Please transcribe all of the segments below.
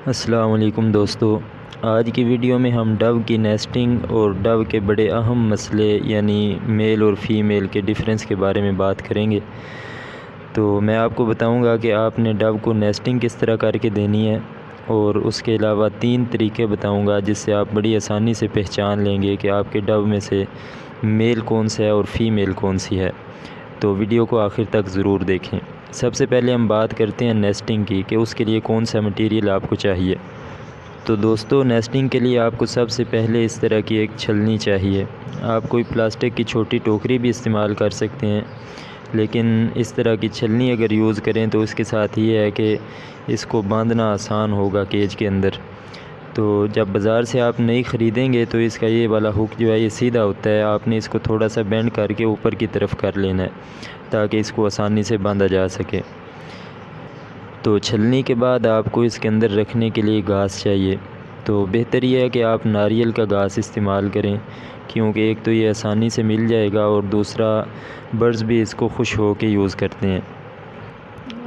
السلام علیکم دوستو، آج کی ویڈیو میں ہم ڈو کی نیسٹنگ اور ڈو کے بڑے اہم مسئلے یعنی میل اور فیمیل کے ڈیفرنس کے بارے میں بات کریں گے۔ تو میں آپ کو بتاؤں گا کہ آپ نے ڈو کو نیسٹنگ کس طرح کر کے دینی ہے، اور اس کے علاوہ 3 طریقے بتاؤں گا جس سے آپ بڑی آسانی سے پہچان لیں گے کہ آپ کے ڈو میں سے میل کون سا ہے اور فیمیل کون سی ہے۔ تو ویڈیو کو آخر تک ضرور دیکھیں۔ سب سے پہلے ہم بات کرتے ہیں نیسٹنگ کی کہ اس کے لیے کون سا مٹیریل آپ کو چاہیے۔ تو دوستو، نیسٹنگ کے لیے آپ کو سب سے پہلے اس طرح کی ایک چھلنی چاہیے۔ آپ کوئی پلاسٹک کی چھوٹی ٹوکری بھی استعمال کر سکتے ہیں، لیکن اس طرح کی چھلنی اگر یوز کریں تو اس کے ساتھ یہ ہے کہ اس کو باندھنا آسان ہوگا کیج کے اندر۔ تو جب بازار سے آپ نئی خریدیں گے تو اس کا یہ والا ہک جو ہے یہ سیدھا ہوتا ہے، آپ نے اس کو تھوڑا سا بینڈ کر کے اوپر کی طرف کر لینا ہے تاکہ اس کو آسانی سے باندھا جا سکے۔ تو چھلنی کے بعد آپ کو اس کے اندر رکھنے کے لیے گھاس چاہیے۔ تو بہتر یہ ہے کہ آپ ناریل کا گھاس استعمال کریں، کیونکہ ایک تو یہ آسانی سے مل جائے گا اور دوسرا برڈز بھی اس کو خوش ہو کے یوز کرتے ہیں۔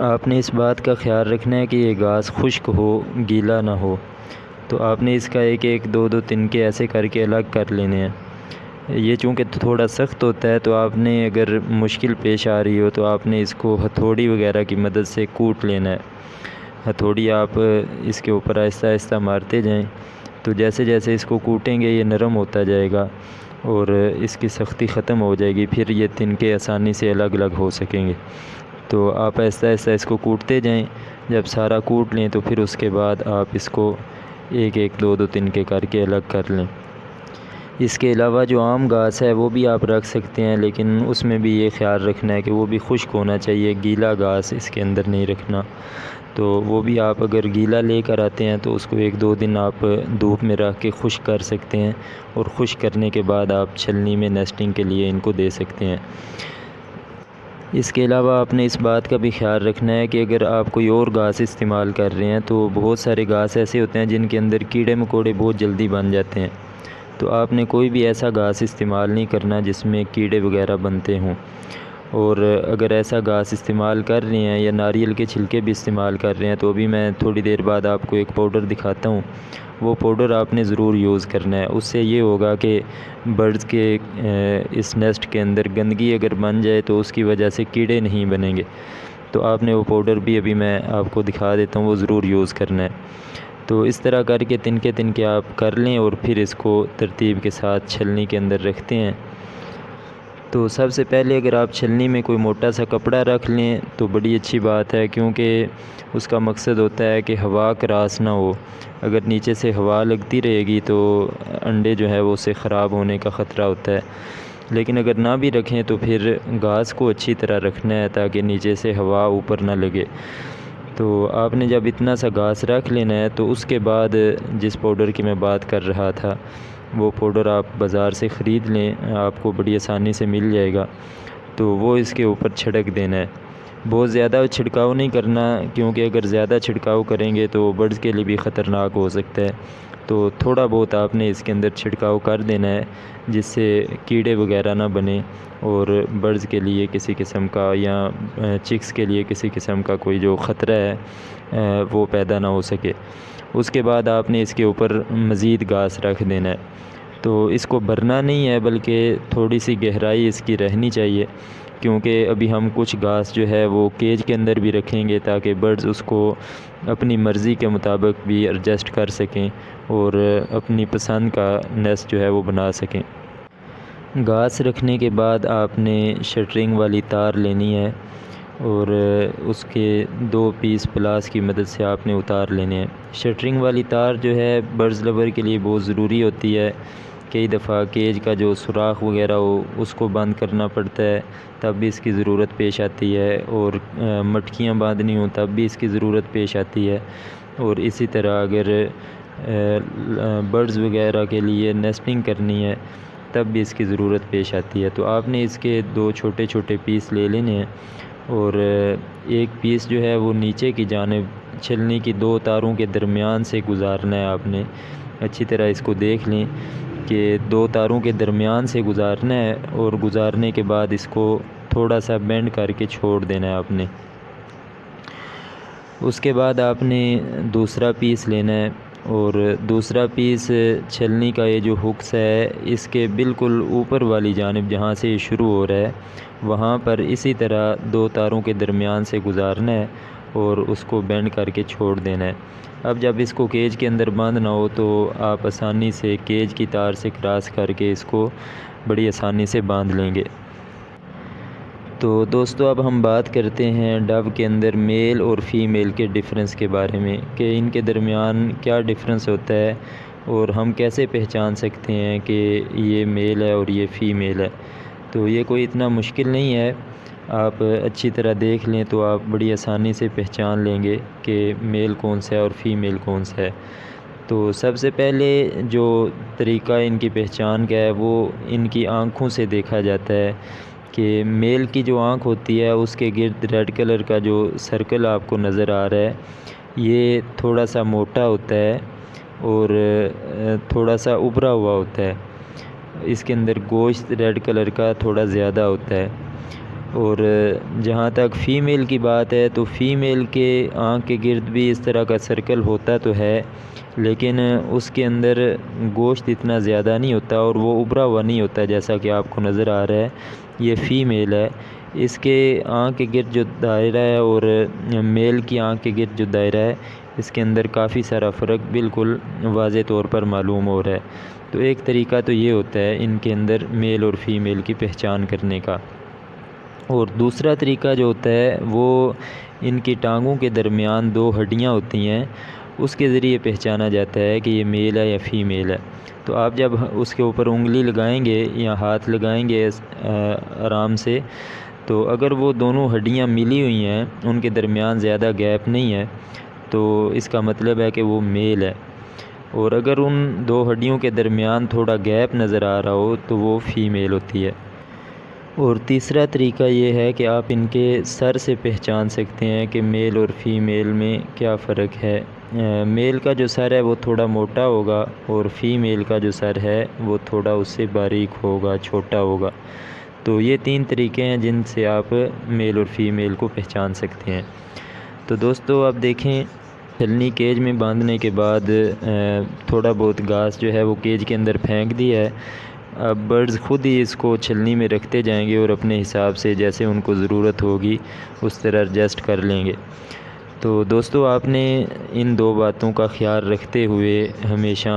آپ نے اس بات کا خیال رکھنا ہے کہ یہ گھاس خشک ہو، گیلا نہ ہو۔ تو آپ نے اس کا ایک دو تنکے ایسے کر کے الگ کر لینے ہیں۔ یہ چونکہ تھوڑا سخت ہوتا ہے تو آپ نے اگر مشکل پیش آ رہی ہو تو آپ نے اس کو ہتھوڑی وغیرہ کی مدد سے کوٹ لینا ہے۔ ہتھوڑی آپ اس کے اوپر آہستہ آہستہ مارتے جائیں، تو جیسے جیسے اس کو کوٹیں گے یہ نرم ہوتا جائے گا اور اس کی سختی ختم ہو جائے گی، پھر یہ تنکے آسانی سے الگ الگ ہو سکیں گے۔ تو آپ آہستہ آہستہ اس کو کوٹتے جائیں۔ جب سارا کوٹ لیں تو پھر اس کے بعد آپ اس کو ایک دو تنکے کر کے الگ کر لیں۔ اس کے علاوہ جو عام گھاس ہے وہ بھی آپ رکھ سکتے ہیں، لیکن اس میں بھی یہ خیال رکھنا ہے کہ وہ بھی خشک ہونا چاہیے، گیلا گھاس اس کے اندر نہیں رکھنا۔ تو وہ بھی آپ اگر گیلا لے کر آتے ہیں تو اس کو 1-2 دن آپ دھوپ میں رکھ کے خشک کر سکتے ہیں، اور خشک کرنے کے بعد آپ چھلنی میں نیسٹنگ کے لیے ان کو دے سکتے ہیں۔ اس کے علاوہ آپ نے اس بات کا بھی خیال رکھنا ہے کہ اگر آپ کوئی اور گھاس استعمال کر رہے ہیں تو بہت سارے گھاس ایسے ہوتے ہیں جن کے اندر کیڑے مکوڑے بہت جلدی بن جاتے ہیں۔ تو آپ نے کوئی بھی ایسا گھاس استعمال نہیں کرنا جس میں کیڑے وغیرہ بنتے ہوں، اور اگر ایسا گھاس استعمال کر رہے ہیں یا ناریل کے چھلکے بھی استعمال کر رہے ہیں تو ابھی میں تھوڑی دیر بعد آپ کو ایک پاؤڈر دکھاتا ہوں، وہ پاؤڈر آپ نے ضرور یوز کرنا ہے۔ اس سے یہ ہوگا کہ برڈز کے اس نیسٹ کے اندر گندگی اگر بن جائے تو اس کی وجہ سے کیڑے نہیں بنیں گے۔ تو آپ نے وہ پاؤڈر بھی ابھی میں آپ کو دکھا دیتا ہوں، وہ ضرور یوز کرنا ہے۔ تو اس طرح کر کے تنکے آپ کر لیں اور پھر اس کو ترتیب کے ساتھ چھلنی کے اندر رکھتے ہیں۔ تو سب سے پہلے اگر آپ چھلنی میں کوئی موٹا سا کپڑا رکھ لیں تو بڑی اچھی بات ہے، کیونکہ اس کا مقصد ہوتا ہے کہ ہوا کراس نہ ہو۔ اگر نیچے سے ہوا لگتی رہے گی تو انڈے جو ہے وہ اسے خراب ہونے کا خطرہ ہوتا ہے۔ لیکن اگر نہ بھی رکھیں تو پھر گھاس کو اچھی طرح رکھنا ہے تاکہ نیچے سے ہوا اوپر نہ لگے۔ تو آپ نے جب اتنا سا گھاس رکھ لینا ہے تو اس کے بعد جس پاؤڈر کی میں بات کر رہا تھا وہ پاؤڈر آپ بازار سے خرید لیں، آپ کو بڑی آسانی سے مل جائے گا۔ تو وہ اس کے اوپر چھڑک دینا ہے۔ بہت زیادہ چھڑکاؤ نہیں کرنا، کیونکہ اگر زیادہ چھڑکاؤ کریں گے تو برڈز کے لیے بھی خطرناک ہو سکتا ہے۔ تو تھوڑا بہت آپ نے اس کے اندر چھڑکاؤ کر دینا ہے جس سے کیڑے وغیرہ نہ بنیں اور برڈز کے لیے کسی قسم کا یا چکس کے لیے کسی قسم کا کوئی جو خطرہ ہے وہ پیدا نہ ہو سکے۔ اس کے بعد آپ نے اس کے اوپر مزید گھاس رکھ دینا ہے۔ تو اس کو بھرنا نہیں ہے بلکہ تھوڑی سی گہرائی اس کی رہنی چاہیے، کیونکہ ابھی ہم کچھ گھاس جو ہے وہ کیج کے اندر بھی رکھیں گے تاکہ برڈز اس کو اپنی مرضی کے مطابق بھی ایڈجسٹ کر سکیں اور اپنی پسند کا نیسٹ جو ہے وہ بنا سکیں۔ گھاس رکھنے کے بعد آپ نے شٹرنگ والی تار لینی ہے اور اس کے 2 پیس پلاس کی مدد سے آپ نے اتار لینے ہیں۔ شٹرنگ والی تار جو ہے برڈز لور کے لیے بہت ضروری ہوتی ہے۔ کئی دفعہ کیج کا جو سوراخ وغیرہ ہو اس کو بند کرنا پڑتا ہے، تب بھی اس کی ضرورت پیش آتی ہے، اور مٹکیاں باندھنی ہوں تب بھی اس کی ضرورت پیش آتی ہے۔ اور اسی طرح اگر برڈز وغیرہ کے لیے نیسٹنگ کرنی ہے تب بھی اس کی ضرورت پیش آتی ہے۔ تو آپ نے اس کے 2 چھوٹے چھوٹے پیس لے لینے ہیں، اور ایک پیس جو ہے وہ نیچے کی جانب چھلنی کی 2 تاروں کے درمیان سے گزارنا ہے۔ آپ نے اچھی طرح اس کو دیکھ لیں کہ 2 تاروں کے درمیان سے گزارنا ہے، اور گزارنے کے بعد اس کو تھوڑا سا بینڈ کر کے چھوڑ دینا ہے آپ نے۔ اس کے بعد آپ نے دوسرا پیس لینا ہے، اور دوسرا پیس چھلنی کا یہ جو ہکس ہے اس کے بالکل اوپر والی جانب جہاں سے یہ شروع ہو رہا ہے وہاں پر اسی طرح 2 تاروں کے درمیان سے گزارنا ہے اور اس کو بینڈ کر کے چھوڑ دینا ہے۔ اب جب اس کو کیج کے اندر باندھنا ہو تو آپ آسانی سے کیج کی تار سے کراس کر کے اس کو بڑی آسانی سے باندھ لیں گے۔ تو دوستو اب ہم بات کرتے ہیں ڈو کے اندر میل اور فیمیل کے ڈفرینس کے بارے میں کہ ان کے درمیان کیا ڈفرینس ہوتا ہے اور ہم کیسے پہچان سکتے ہیں کہ یہ میل ہے اور یہ فیمیل ہے۔ تو یہ کوئی اتنا مشکل نہیں ہے، آپ اچھی طرح دیکھ لیں تو آپ بڑی آسانی سے پہچان لیں گے کہ میل کون سا ہے اور فیمیل کون سا ہے۔ تو سب سے پہلے جو طریقہ ان کی پہچان کا ہے وہ ان کی آنکھوں سے دیکھا جاتا ہے کہ میل کی جو آنکھ ہوتی ہے اس کے گرد ریڈ کلر کا جو سرکل آپ کو نظر آ رہا ہے یہ تھوڑا سا موٹا ہوتا ہے اور تھوڑا سا ابھرا ہوا ہوتا ہے، اس کے اندر گوشت ریڈ کلر کا تھوڑا زیادہ ہوتا ہے۔ اور جہاں تک فیمیل کی بات ہے تو فیمیل کے آنکھ کے گرد بھی اس طرح کا سرکل ہوتا تو ہے لیکن اس کے اندر گوشت اتنا زیادہ نہیں ہوتا اور وہ ابھرا ہوا نہیں ہوتا جیسا کہ آپ کو نظر آ رہا ہے، یہ فیمیل ہے۔ اس کے آنکھ کے گرد جو دائرہ ہے اور میل کی آنکھ کے گرد جو دائرہ ہے اس کے اندر کافی سارا فرق بالکل واضح طور پر معلوم ہو رہا ہے۔ تو ایک طریقہ تو یہ ہوتا ہے ان کے اندر میل اور فیمیل کی پہچان کرنے کا۔ اور دوسرا طریقہ جو ہوتا ہے وہ ان کی ٹانگوں کے درمیان 2 ہڈیاں ہوتی ہیں، اس کے ذریعے پہچانا جاتا ہے کہ یہ میل ہے یا فیمیل ہے۔ تو آپ جب اس کے اوپر انگلی لگائیں گے یا ہاتھ لگائیں گے آرام سے، تو اگر وہ دونوں ہڈیاں ملی ہوئی ہیں ان کے درمیان زیادہ گیپ نہیں ہے تو اس کا مطلب ہے کہ وہ میل ہے، اور اگر ان 2 ہڈیوں کے درمیان تھوڑا گیپ نظر آ رہا ہو تو وہ فیمیل ہوتی ہے۔ اور تیسرا طریقہ یہ ہے کہ آپ ان کے سر سے پہچان سکتے ہیں کہ میل اور فیمیل میں کیا فرق ہے۔ میل کا جو سر ہے وہ تھوڑا موٹا ہوگا اور فیمیل کا جو سر ہے وہ تھوڑا اس سے باریک ہوگا، چھوٹا ہوگا۔ تو یہ 3 طریقے ہیں جن سے آپ میل اور فیمیل کو پہچان سکتے ہیں۔ تو دوستو اب دیکھیں، چھلنی کیج میں باندھنے کے بعد تھوڑا بہت گھاس جو ہے وہ کیج کے اندر پھینک دی ہے۔ اب برڈز خود ہی اس کو چھلنی میں رکھتے جائیں گے اور اپنے حساب سے جیسے ان کو ضرورت ہوگی اس طرح ایڈجسٹ کر لیں گے۔ تو دوستو آپ نے ان 2 باتوں کا خیال رکھتے ہوئے ہمیشہ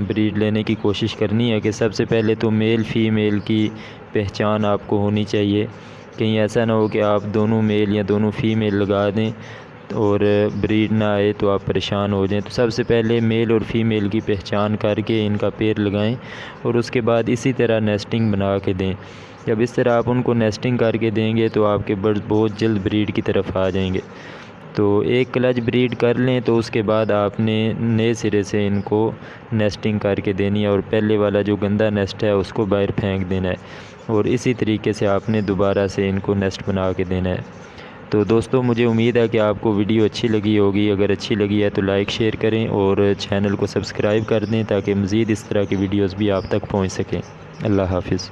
بریڈ لینے کی کوشش کرنی ہے کہ سب سے پہلے تو میل فیمیل کی پہچان آپ کو ہونی چاہیے، کہیں ایسا نہ ہو کہ آپ دونوں میل یا دونوں فیمیل لگا دیں اور بریڈ نہ آئے تو آپ پریشان ہو جائیں۔ تو سب سے پہلے میل اور فیمیل کی پہچان کر کے ان کا پیر لگائیں اور اس کے بعد اسی طرح نیسٹنگ بنا کے دیں۔ جب اس طرح آپ ان کو نیسٹنگ کر کے دیں گے تو آپ کے برڈز بہت جلد بریڈ کی طرف آ جائیں گے۔ تو ایک کلچ بریڈ کر لیں تو اس کے بعد آپ نے نئے سرے سے ان کو نیسٹنگ کر کے دینی ہے اور پہلے والا جو گندا نیسٹ ہے اس کو باہر پھینک دینا ہے، اور اسی طریقے سے آپ نے دوبارہ سے ان کو نیسٹ بنا کے دینا ہے۔ تو دوستو مجھے امید ہے کہ آپ کو ویڈیو اچھی لگی ہوگی، اگر اچھی لگی ہے تو لائک شیئر کریں اور چینل کو سبسکرائب کر دیں تاکہ مزید اس طرح کی ویڈیوز بھی آپ تک پہنچ سکیں۔ اللہ حافظ۔